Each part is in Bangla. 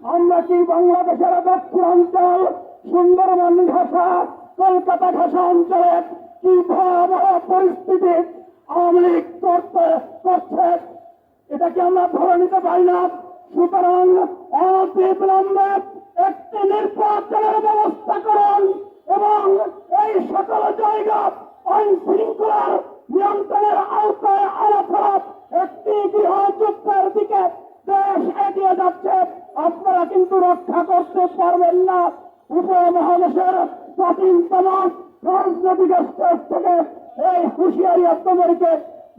আমরা কি বাংলাদেশের দক্ষিণাঞ্চল সুন্দরবন ঘাসা কলকাতা ঘাসা অঞ্চলের কি ভয়াবহ পরিস্থিতি আওয়ামী লীগ করছে এটা কি আমরা ধরে নিতে পারি না? সুতরাং অনতিবিলম্বে একটি নির্বাচনের ব্যবস্থা করুন এবং এই সকল জায়গা আইন শৃঙ্খলার নিয়ন্ত্রণের আওতায় আনা ছাড়া একটি গৃহযুদ্ধের দিকে দেশ এগিয়ে যাচ্ছে, আপনারা কিন্তু রক্ষা করতে পারবেন না। উপমহাদেশের প্রাচীনতম রাজনৈতিক স্টেজ থেকে এই হুঁশিয়ারি আপনাদেরকে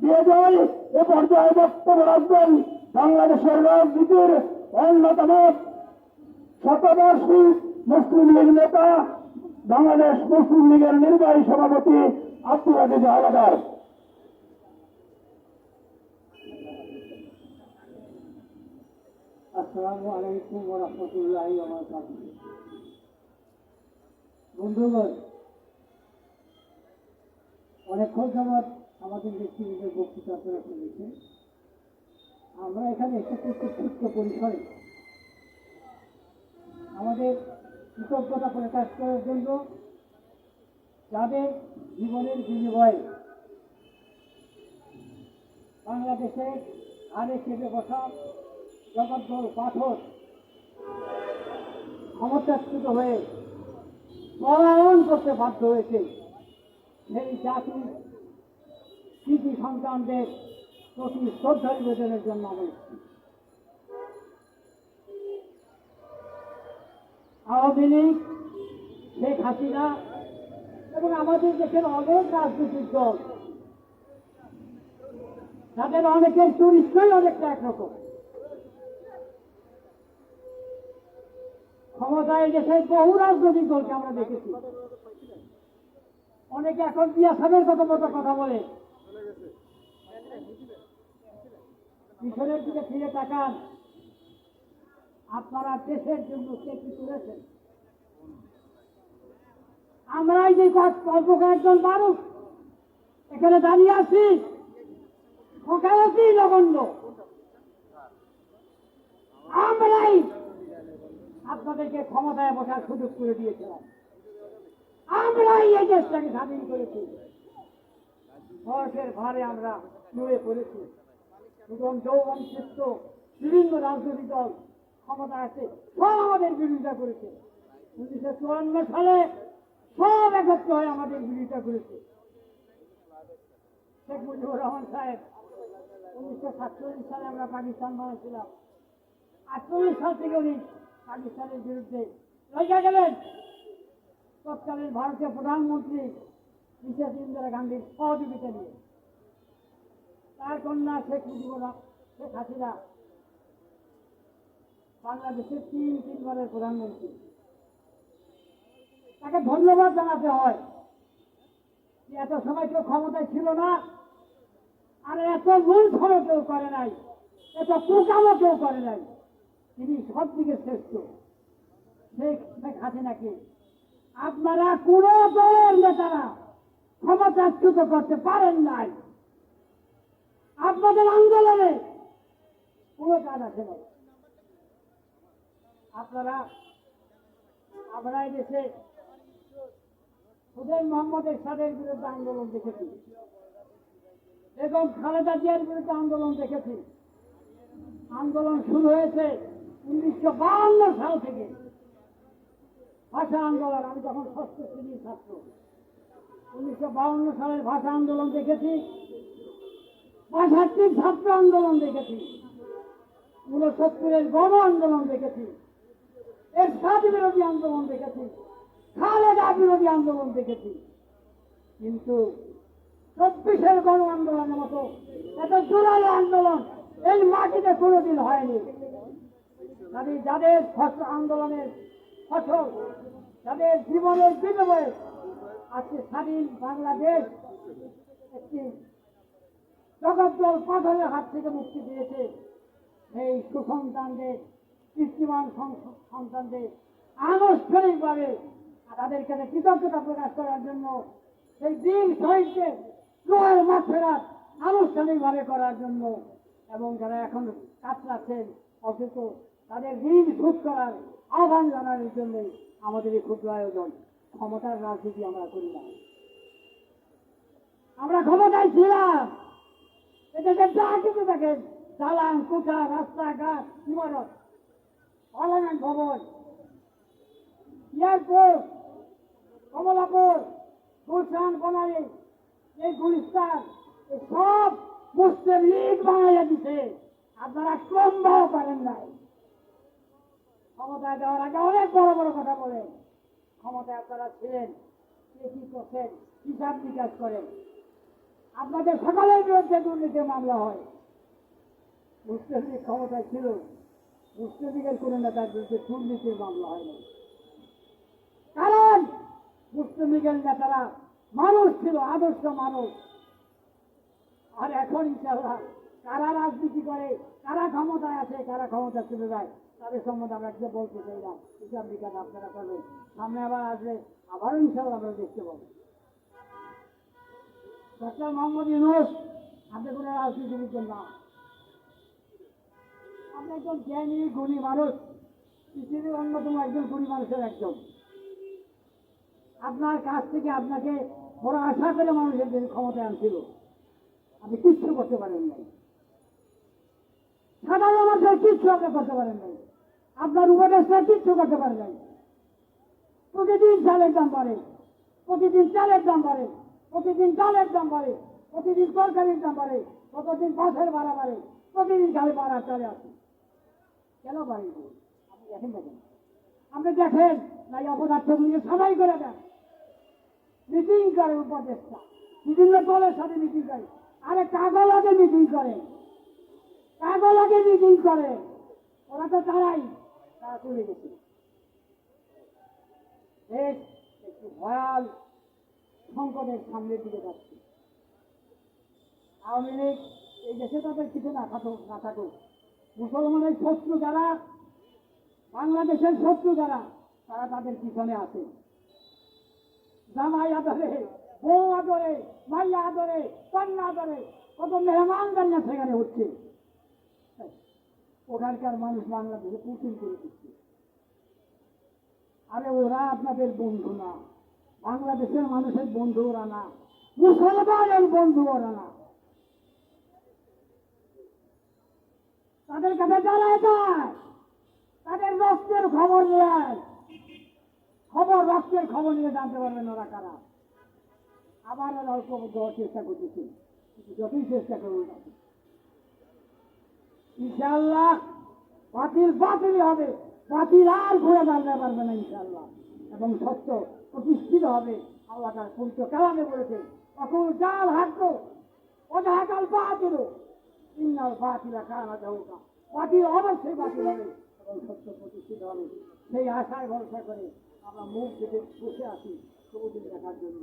দিয়ে যায়। এ পর্যায়ে বক্তব্য রাখবেন বাংলাদেশের রাজনীতির অন্যতম শতবর্ষী মুসলিম লীগ নেতা, বাংলাদেশ মুসলিম লীগের নির্বাহী সভাপতি আব্দুল আজিজ হাওলাদার। আসসালামু আলাইকুম ওয়া রাহমাতুল্লাহি ওয়া বারাকাতুহু। বন্ধুগণ, অনেকক্ষণ যাবৎ আমাদের ব্যক্তিগত বক্তৃতা আপনারা শুনেছেন। আমরা এখানে এসেছি খুব ছোট্ট পরিসরে আমাদের কৃতজ্ঞতা প্রকাশ করার জন্য যাদের জীবনের বিনিময়ে বাংলাদেশের আরে চেপে বসা জগদ্দল পাথর ক্ষমতাচ্যুত হয়ে পলায়ন করতে বাধ্য হয়েছে, সেই জাতির কৃতি সন্তানদের প্রতি শ্রদ্ধা নিবেদনের জন্য আমি আওয়ামী লীগ, শেখ হাসিনা এবং আমাদের দেশের অনেক রাজনৈতিক দল, তাদের অনেকের চরিত্রই অনেকটা একরকম। ক্ষমতায় দেশের বহু রাজনৈতিক দলকে আমরা দেখেছি। অনেকে এখন জিয়া সাহেবের মতো কথা বলে। পিছনের দিকে ফিরে তাকান, আপনারা দেশের জন্য কে কি করেছেন? আমরাই যে অল্প কয়েকজন মানুষ এখানে দাঁড়িয়ে আছি, ওখানে নগণ্য। আমরাই আপনাদেরকে ক্ষমতায় বসার সুযোগ করে দিয়েছিলাম। আমরাই এই দেশটাকে স্বাধীন করেছি। বয়সের ভারে আমরা নুয়ে পড়েছি এবং যৌবন চিত্ত বিভিন্ন রাজনৈতিক দল ক্ষমতা আছে, সব আমাদের বিরোধিতা করেছে। 1954 সালে সব একত্র হয়ে আমাদের বিরোধিতা করেছে। শেখ মুজিবুর রহমান সাহেব 1947 সালে আমরা পাকিস্তান বানিয়েছিলাম। 48 সাল থেকে উনি পাকিস্তানের বিরুদ্ধে লড়াই গেলেন। তৎকালীন ভারতীয় প্রধানমন্ত্রী মিসেস ইন্দিরা গান্ধীর সহযোগিতা নিয়ে। তার কন্যা শেখ হাসিনা বাংলাদেশের তিনবারের প্রধানমন্ত্রী। তাকে ধন্যবাদ জানাতে হয় যে এত সময় কেউ ক্ষমতায় ছিল না, আর এত মূর্খও কেউ করে নাই, এত কুকামও কেউ করে নাই। তিনি সব দিকে শ্রেষ্ঠ। শেখ হাসিনাকে আপনারা কোন দলের নেতারা ক্ষমতাচ্যুত করতে পারেন নাই। আপনাদের আন্দোলনে কোনো কাজ আছে না। আমরা এই দেশে হুসেইন মোহাম্মদ এরশাদের বিরুদ্ধে আন্দোলন দেখেছি, এবং খালেদা জিয়ার বিরুদ্ধে আন্দোলন দেখেছি। আন্দোলন শুরু হয়েছে 1952 সাল থেকে। ভাষা আন্দোলন, আমি তখন 6ষ্ঠ শ্রেণীর ছাত্র। 1952 সালের ভাষা আন্দোলন দেখেছি, 65 ছাত্র আন্দোলন দেখেছি, 69-এর গণ আন্দোলন দেখেছি, এরশাদ বিরোধী আন্দোলন দেখেছি, খালেদা বিরোধী আন্দোলন দেখেছি। কিন্তু 24-এর গণ আন্দোলনের মতো এত জোরালো আন্দোলন এই মাটিতে কোনোদিন হয়নি। যাদের আন্দোলনের ফসল, যাদের জীবনের বিনিময়ে আজকে স্বাধীন বাংলাদেশ একটি জগদ্দল পাথরের হাত থেকে মুক্তি দিয়েছে, এই সুসন্তানদের, কৃষ্টিমান সন্তানদের আনুষ্ঠানিকভাবে তাদের কাছে কৃতজ্ঞতা প্রকাশ করার জন্য, সেই বীর শহীদদের লোহের মাঠফেরাত আনুষ্ঠানিকভাবে করার জন্য, এবং যারা এখন কাতরাচ্ছেন অথচ তাদের ঋণ শোধ করার আহ্বান জানানোর জন্য আমাদের এই ক্ষুদ্র আয়োজন। ক্ষমতার রাজনীতি আমরা করি না। আমরা ক্ষমতায় ছিলাম, এদেশে যা কিছু দেখেন, দালান কোঠা, রাস্তাঘাট, ইমারত, পার্লামেন্ট ভবন, এয়ারপোর্ট, কমলাপুর, গুলশান, বনানী, এই গুলিস্তান, এই সব মুসলিম লীগ বানাইয়া দিছে। আপনারা ক্রমবাও পারেন নাই। ক্ষমতায় যাওয়ার আগে অনেক বড় বড় কথা বলেন। ক্ষমতায় আপনারা ছিলেন, কে কি করছেন হিসাব বিকাশ করেন। আপনাদের সকলের বিরুদ্ধে দুর্নীতির মামলা হয়। মুসলিম লীগ ক্ষমতায় ছিল, মুসলিম লীগের কোন নেতার বিরুদ্ধে দুর্নীতির মামলা হয়নি। কারণ মুসলিম লীগের নেতারা মানুষ ছিল, আদর্শ মানুষ। আর এখন ইনশাআল্লাহ কারা রাজনীতি করে, কারা ক্ষমতায় আছে, কারা ক্ষমতা চলে যায়, তাদের সম্বন্ধে আমরা একটু বলতে চাই না। হিসাব বিকাশ আপনারা করবেন। সামনে আবার আসলে আবারও ইনশাআল্লাহ আমরা দেখতে পাবো। ডক্টর মোহাম্মদ ইউনূস আপনি কোনো রাজনীতিবিদ না, আপনি একজন জ্ঞানী গুণী মানুষ, পৃথিবীর অন্যতম একজন গুণী মানুষের একজন। আপনার কাছ থেকে আপনাকে বড় আশা করে মানুষের যে ক্ষমতায় আনছিল, আপনি কিচ্ছু করতে পারেন নাই। সাধারণ মানুষের কিচ্ছু আপনি করতে পারেন নাই। আপনার উপদেষ্টা কিচ্ছু করতে পারেন নাই। প্রতিদিন চালের দাম বাড়ে, প্রতিদিন চালের দাম বাড়ে, প্রতিদিন ডালের দাম বাড়ে, প্রতিদিন তরকারির দাম বাড়ে, প্রতিদিন বাসের ভাড়া বাড়ে, প্রতিদিন গাড়ি ভাড়া চলে আসে। কেন বাড়ি? আপনি দেখেন দেখেন, আপনি দেখেন না এই অপদার্থগুলিকে সবাই করে দেন। মিটিং করে উপদেষ্টা, বিভিন্ন দলের সাথে মিটিং করে, আরে কাগলাকে মিটিং করে, কাগলাকে মিটিং করে। ওরা তো তারা চলে গেছে। দেশ একটু ভয়াল সংকটের সামনের দিকে যাচ্ছে। আওয়ামী লীগ এই দেশে তাদের কিছু না থাকুক, মুসলমানের শত্রু যারা, বাংলাদেশের শত্রু যারা, তারা তাদের পিছনে আছে। জামাই আদরে, বউ আদরে, মাইয়া আদরে, কন্যা আদরে, কত মেহমানদারিয়া সেখানে হচ্ছে। ওখানকার মানুষ বাংলাদেশে পুতুল করে দিচ্ছে। আরে ওরা আপনাদের বন্ধু না, বাংলাদেশের মানুষের বন্ধু ওরা না, মুসলমানের বন্ধু ওরা না। তাদের কাছে জানায় যায়, তাদের রক্তের খবর নেয়, রক্তের খবর নিয়ে জানতে পারবেন ওরা কারা। আবার ওরা ঐক্যবদ্ধ হওয়ার চেষ্টা করতেছে, কিন্তু যতই চেষ্টা করুন ইনশাআল্লাহ বাতিল বাতিলই হবে, বাতিল আর ঘুরে দাঁড়াতে পারবে না ইনশাআল্লাহ। এবং সত্য প্রতিষ্ঠিত হবে। আল্লাহ তার পবিত্র কালামে বলেছে, অকুল জাল হাক্কু ওয়াজাহাকাল বাতিল ইন্নাল বাতিলা কানা যাহুকা। বাতিল অবশ্যই বাতিল হবে এবং সত্য প্রতিষ্ঠিত হবে। সেই আশায় ভরসা করে আমরা মুখ দেখে বসে আছি সবুদিন দেখার জন্য।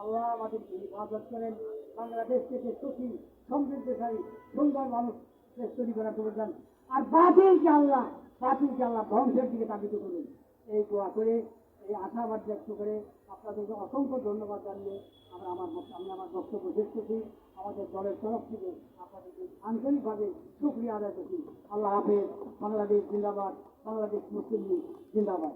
আল্লাহ আমাদেরকে হিফাজত করেন, বাংলাদেশ থেকে সুখী, সমৃদ্ধশালী, সুন্দর মানুষ দেশ তৈরি করার প্রয়োজন। আর বাতিলকে আল্লাহ ধ্বংসের দিকে তাবিত করুন। এই দোয়া করে, এই আশাবাদ ব্যক্ত করে আপনাদেরকে অসংখ্য ধন্যবাদ জানিয়ে আমি আমার বক্তব্য শেষ করছি। আমাদের দলের তরফ থেকে আপনাদেরকে আন্তরিকভাবে শুকরিয়া আদায় করছি। আল্লাহ হাফেজ। বাংলাদেশ জিন্দাবাদ, বাংলাদেশ মুসলিম লীগ জিন্দাবাদ।